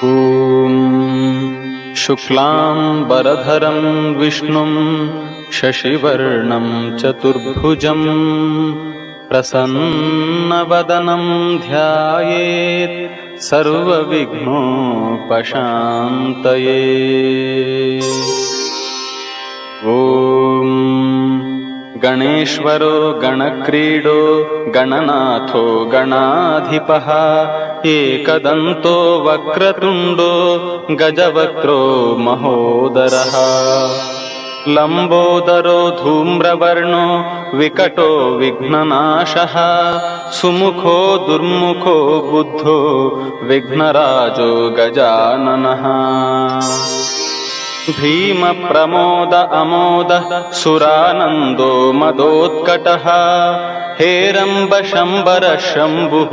ॐ शुक्लाम्बरधरं विष्णुं शशिवर्णं चतुर्भुजं प्रसन्नवदनं ध्यायेत् सर्वविघ्नोपशान्तये। ॐ गणेश्वरो गणक्रीडो गणनाथो गणाधिपः एकदन्तो वक्रतुण्डो गजवक्त्रो महोदरः लम्बोदरो धूम्रवर्णो विकटो विघ्ननाशः सुमुखो दुर्मुखो बुद्धो विघ्नराजो गजाननः भीमप्रमोद अमोदः सुरानन्दो मदोत्कटः हेरम्ब शम्बर शम्भुः